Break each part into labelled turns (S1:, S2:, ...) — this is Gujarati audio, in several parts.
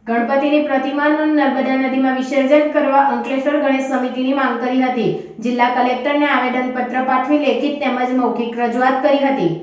S1: ગણપતિની પ્રતિમાનું નર્મદા નદીમાં વિસર્જન કરવા અંકલેશ્વર ગણેશ સમિતિની માંગ કરી હતી. જિલ્લા કલેક્ટરને આવેદનપત્ર પાઠવી લેખિત તેમજ મૌખિક રજૂઆત કરી હતી.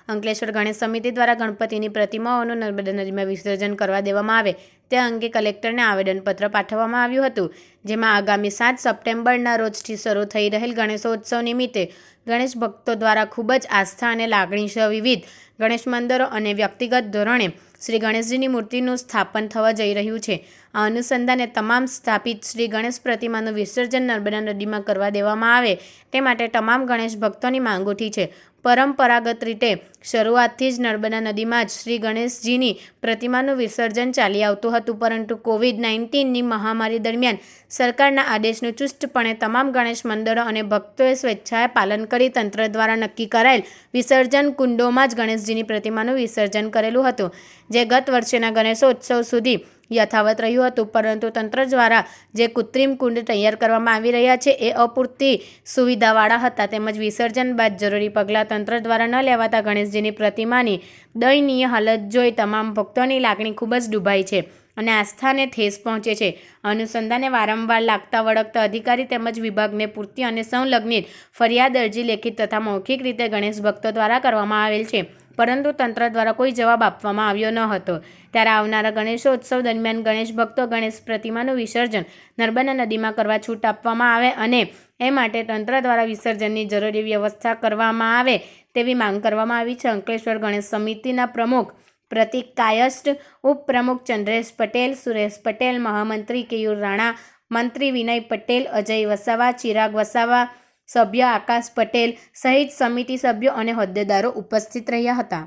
S1: અંકલેશ્વર ગણેશ સમિતિ દ્વારા ગણપતિની પ્રતિમાઓનું નર્મદા નદીમાં વિસર્જન કરવા દેવામાં આવે તે અંગે કલેક્ટરને આવેદનપત્ર પાઠવવામાં આવ્યું હતું. જેમાં આગામી 7 સપ્ટેમ્બરના રોજથી શરૂ થઈ રહેલ ગણેશોત્સવ નિમિત્તે ગણેશ ભક્તો દ્વારા ખૂબ જ આસ્થા અને લાગણીસહ વિવિધ ગણેશ મંદિરો અને વ્યક્તિગત ધોરણે શ્રી ગણેશજીની મૂર્તિનું સ્થાપન થવા જઈ રહ્યું છે. આ અનુસંધાને તમામ સ્થાપિત શ્રી ગણેશ પ્રતિમાનું વિસર્જન નર્મદા નદીમાં કરવા દેવામાં આવે તે માટે તમામ ગણેશ ભક્તોની માંગ ઉઠી છે. પરંપરાગત રીતે શરૂઆતથી જ નર્મદા નદીમાં જ શ્રી ગણેશજીની પ્રતિમાનું વિસર્જન ચાલી આવતું હતું, પરંતુ કોવિડ-19ની મહામારી દરમિયાન સરકારના આદેશનું ચુસ્તપણે તમામ ગણેશ મંદિરો અને ભક્તોએ સ્વેચ્છાએ પાલન કરી તંત્ર દ્વારા નક્કી કરાયેલ વિસર્જન કુંડોમાં જ ગણેશજીની પ્રતિમાનું વિસર્જન કરેલું હતું, જે ગત વર્ષેના ગણેશોત્સવ સુધી યથાવત રહ્યું હતું. પરંતુ તંત્ર દ્વારા જે કૃત્રિમ કુંડ તૈયાર કરવામાં આવી રહ્યા છે એ અપૂરતી સુવિધાવાળા હતા, તેમજ વિસર્જન બાદ જરૂરી પગલાં તંત્ર દ્વારા ન લેવાતા ગણેશજીની પ્રતિમાની દયનીય હાલત જોઈ તમામ ભક્તોની લાગણી ખૂબ જ ડૂબાઈ છે અને આસ્થાને ઠેસ પહોંચે છે. અનુસંધાને વારંવાર લાગતા વળગતા અધિકારી તેમજ વિભાગને પૂરતી અને સંલગ્નિત ફરિયાદ અરજી લેખિત તથા મૌખિક રીતે ગણેશ ભક્તો દ્વારા કરવામાં આવેલ છે, પરંતુ તંત્ર દ્વારા કોઈ જવાબ આપવામાં આવ્યો ન હતો. ત્યારે આવનારા ગણેશોત્સવ દરમિયાન ગણેશ ભક્તો ગણેશ પ્રતિમાનું વિસર્જન નર્મદા નદીમાં કરવા છૂટ આપવામાં આવે અને એ માટે તંત્ર દ્વારા વિસર્જનની જરૂરી વ્યવસ્થા કરવામાં આવે તેવી માંગ કરવામાં આવી છે. અંકલેશ્વર ગણેશ સમિતિના પ્રમુખ પ્રતિક કાયસ્થ, ઉપપ્રમુખ ચંદ્રેશ પટેલ, સુરેશ પટેલ, મહામંત્રી કેયુર રાણા, મંત્રી વિનય પટેલ, અજય વસાવા, ચિરાગ વસાવા, સભ્ય આકાશ પટેલ સહિત સમિતિ સભ્યો અને હોદ્દેદારો ઉપસ્થિત રહ્યા હતા.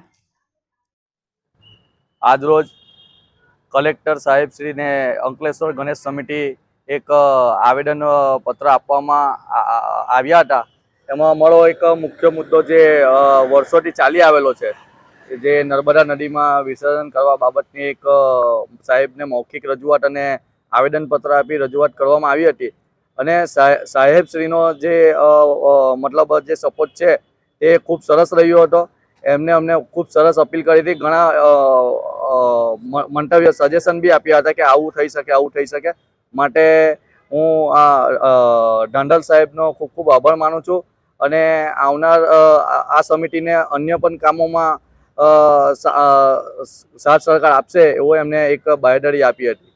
S2: આજરોજ કલેક્ટર સાહેબશ્રીને અંકલેશ્વર ગણેશ સમિતિ એક આવેદન પત્ર આપવામાં આવ્યા હતા. એમાં અમારો એક મુખ્ય મુદ્દો જે વર્ષોથી ચાલી આવેલો છે, જે નર્મદા નદીમાં વિસર્જન કરવા બાબતની એક સાહેબને મૌખિક રજૂઆત અને આવેદનપત્ર આપી રજૂઆત કરવામાં આવી હતી. અને સાહેબશ્રીનો જે મતલબ જે સપોર્ટ છે એ ખૂબ સરસ રહ્યો હતો. એમને અમને ખૂબ સરસ અપીલ કરી હતી. ઘણા મંતવ્ય સજેશન બી આપ્યા હતા કે આવું થઈ શકે, આવું થઈ શકે. માટે હું ઢાંડલ સાહેબનો ખૂબ ખૂબ આભાર માનું છું અને આવનાર આ સમિતિને અન્ય પણ કામોમાં સાથ સહકાર આપશે એવો એમને એક બાંયધરી આપી હતી.